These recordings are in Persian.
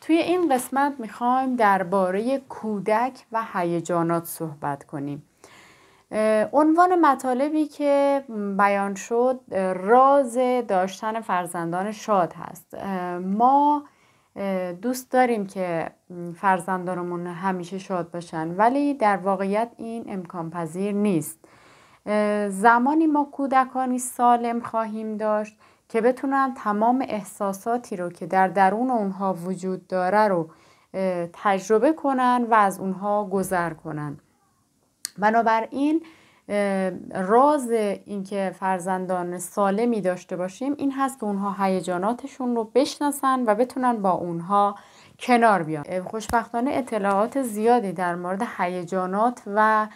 توی این قسمت میخوایم درباره کودک و هیجانات صحبت کنیم. عنوان مطالبی که بیان شد راز داشتن فرزندان شاد هست. ما دوست داریم که فرزندانمون همیشه شاد باشن، ولی در واقعیت این امکان پذیر نیست. زمانی ما کودکانی سالم خواهیم داشت که بتونن تمام احساساتی رو که در درون اونها وجود داره رو تجربه کنن و از اونها گذر کنن. بنابراین راز اینکه فرزندان سالمی داشته باشیم این هست که اونها هیجاناتشون رو بشناسن و بتونن با اونها کنار بیان. خوشبختانه اطلاعات زیادی در مورد هیجانات و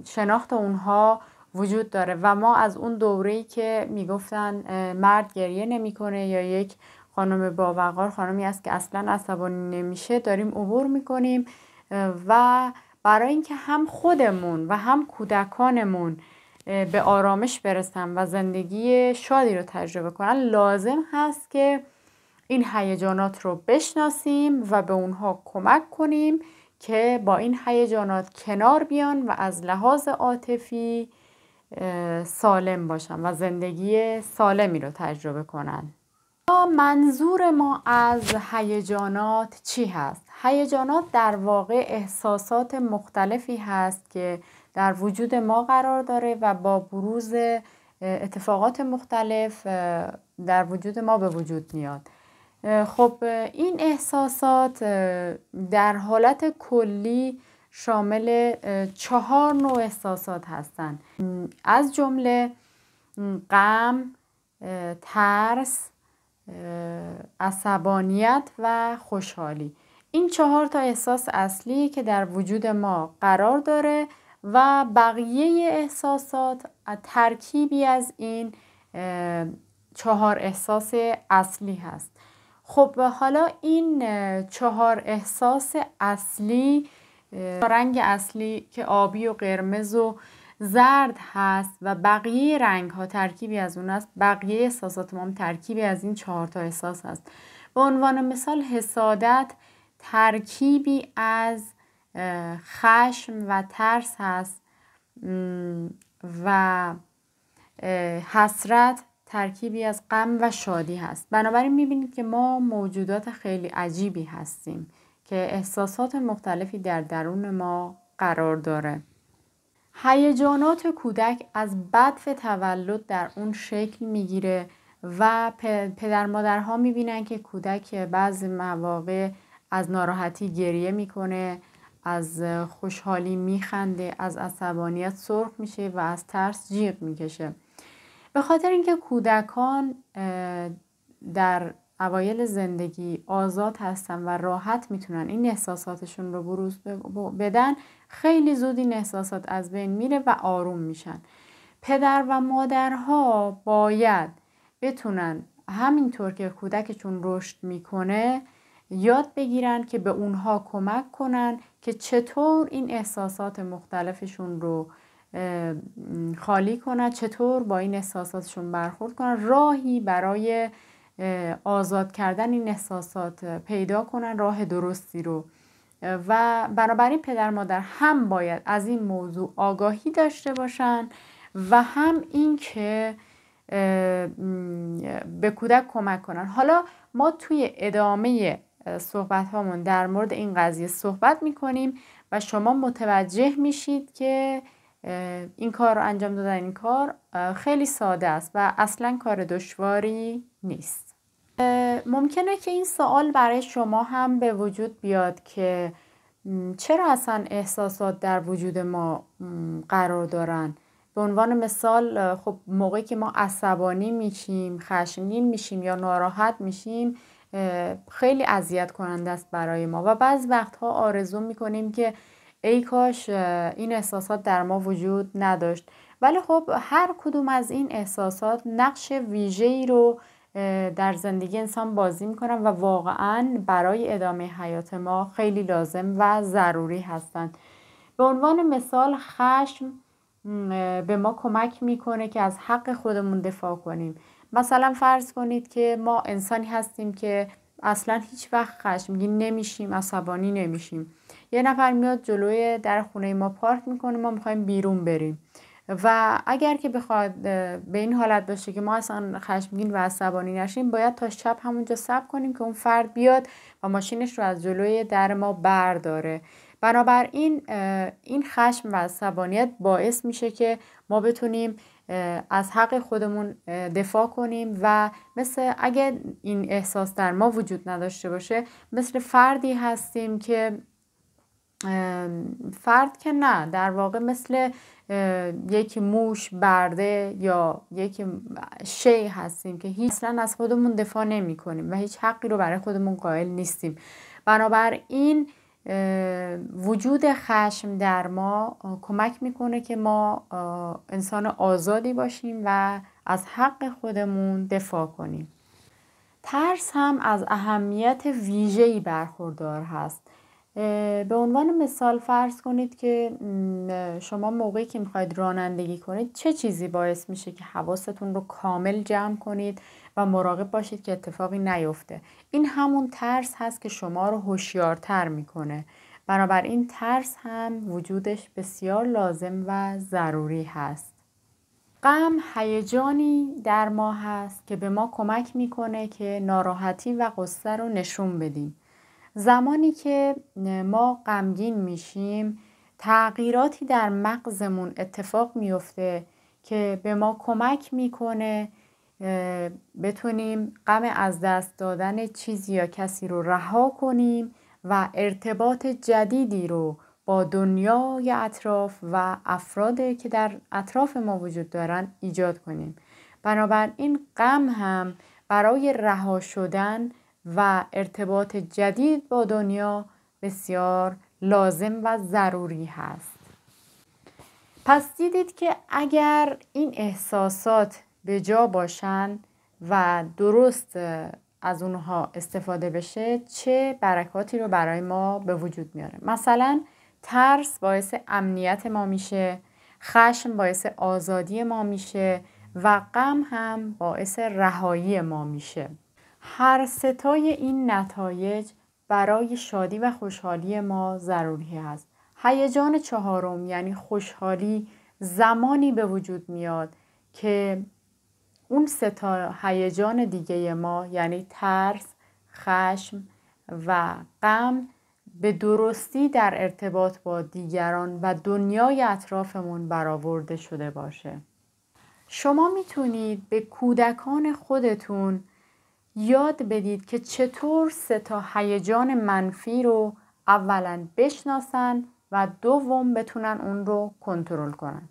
شناخت اونها وجود داره و ما از اون دوره‌ای که میگفتن مرد گریه نمیکنه یا یک خانم باوقار خانمی است که اصلا عصبانی نمیشه داریم عبور میکنیم و برای اینکه هم خودمون و هم کودکانمون به آرامش برسن و زندگی شادی رو تجربه کنن لازم هست که این هیجانات رو بشناسیم و به اونها کمک کنیم که با این هیجانات کنار بیان و از لحاظ عاطفی سالم باشن و زندگی سالمی رو تجربه کنن. منظور ما از هیجانات چی هست؟ هیجانات در واقع احساسات مختلفی هست که در وجود ما قرار داره و با بروز اتفاقات مختلف در وجود ما به وجود میاد. خب این احساسات در حالت کلی شامل 4 نوع احساسات هستند، از جمله غم، ترس، عصبانیت و خوشحالی. این 4 تا احساس اصلی که در وجود ما قرار داره و بقیه احساسات ترکیبی از این 4 احساس اصلی هست. خب حالا این 4 احساس اصلی، رنگ اصلی که آبی و قرمز و زرد هست و بقیه رنگ ها ترکیبی از اون است، بقیه احساسات ما هم ترکیبی از این 4 تا احساس هست. به عنوان مثال حسادت ترکیبی از خشم و ترس هست و حسرت ترکیبی از غم و شادی هست. بنابراین میبینید که ما موجودات خیلی عجیبی هستیم که احساسات مختلفی در درون ما قرار داره. هیجانات کودک از بدو تولد در اون شکل میگیره و پدر مادرها میبینن که کودک بعضی مواقع از ناراحتی گریه میکنه، از خوشحالی میخنده، از عصبانیت سرخ میشه و از ترس جیغ میکشه. به خاطر اینکه کودکان در اوایل زندگی آزاد هستن و راحت میتونن این احساساتشون رو بروز بدن، خیلی زود این احساسات از بین میره و آروم میشن. پدر و مادرها باید بتونن همینطور که کودکشون رشد میکنه یاد بگیرن که به اونها کمک کنن که چطور این احساسات مختلفشون رو خالی کنن، چطور با این احساساتشون برخورد کنن، راهی برای آزاد کردن این احساسات پیدا کنن، راه درستی رو. و بنابراین پدر مادر هم باید از این موضوع آگاهی داشته باشن و هم این که به کودک کمک کنن. حالا ما توی ادامه صحبت هامون در مورد این قضیه صحبت میکنیم و شما متوجه میشید که این کار رو انجام دادن این کار خیلی ساده است و اصلا کار دشواری نیست. ممکنه که این سوال برای شما هم به وجود بیاد که چرا اصلا احساسات در وجود ما قرار دارن؟ به عنوان مثال خب موقعی که ما عصبانی میشیم، خشمگین میشیم یا ناراحت میشیم خیلی اذیت کننده است برای ما و بعض وقتها آرزو میکنیم که ای کاش این احساسات در ما وجود نداشت. ولی خب هر کدوم از این احساسات نقش ویژه‌ای رو در زندگی انسان بازی میکنن و واقعا برای ادامه حیات ما خیلی لازم و ضروری هستند. به عنوان مثال خشم به ما کمک میکنه که از حق خودمون دفاع کنیم. مثلا فرض کنید که ما انسانی هستیم که اصلا هیچ وقت خشمگین نمیشیم، عصبانی نمیشیم. یه نفر میاد جلوی در خونه ما پارک میکنه، ما میخوایم بیرون بریم و اگر که بخواد به این حالت باشه که ما اصلا خشمگین و عصبانی نشیم، باید تا شب همونجا صبر کنیم که اون فرد بیاد و ماشینش رو از جلوی در ما برداره. بنابراین این خشم و عصبانیت باعث میشه که ما بتونیم از حق خودمون دفاع کنیم و مثل اگه این احساس در ما وجود نداشته باشه، مثل فردی هستیم که فرد که نه، در واقع مثل یک موش برده یا یک شی هستیم که هیچ اصلا از خودمون دفاع نمی کنیم و هیچ حقی رو برای خودمون قائل نیستیم. بنابراین وجود خشم در ما کمک میکنه که ما انسان آزادی باشیم و از حق خودمون دفاع کنیم. ترس هم از اهمیت ویژه‌ای برخوردار هست. به عنوان مثال فرض کنید که شما موقعی که میخواید رانندگی کنید چه چیزی باعث میشه که حواستون رو کامل جمع کنید و مراقب باشید که اتفاقی نیفته؟ این همون ترس هست که شما رو هوشیارتر میکنه. بنابراین ترس هم وجودش بسیار لازم و ضروری هست. غم هیجانی در ما هست که به ما کمک میکنه که ناراحتی و غصه رو نشون بدیم. زمانی که ما غمگین میشیم، تغییراتی در مغزمون اتفاق میفته که به ما کمک میکنه بتونیم غم از دست دادن چیزی یا کسی رو رها کنیم و ارتباط جدیدی رو با دنیای اطراف و افرادی که در اطراف ما وجود دارن ایجاد کنیم. بنابراین غم هم برای رها شدن و ارتباط جدید با دنیا بسیار لازم و ضروری هست. پس دیدید که اگر این احساسات به جا باشن و درست از اونها استفاده بشه، چه برکاتی رو برای ما به وجود میاره. مثلا ترس باعث امنیت ما میشه، خشم باعث آزادی ما میشه و غم هم باعث رهایی ما میشه. هر ستای این نتایج برای شادی و خوشحالی ما ضروری هست. هیجان چهارم یعنی خوشحالی زمانی به وجود میاد که اون ستا هیجان دیگه ما یعنی ترس، خشم و غم به درستی در ارتباط با دیگران و دنیای اطرافمون برآورده شده باشه. شما میتونید به کودکان خودتون یاد بدید که چطور ستا هیجان منفی رو اولا بشناسن و دوم بتونن اون رو کنترل کنن.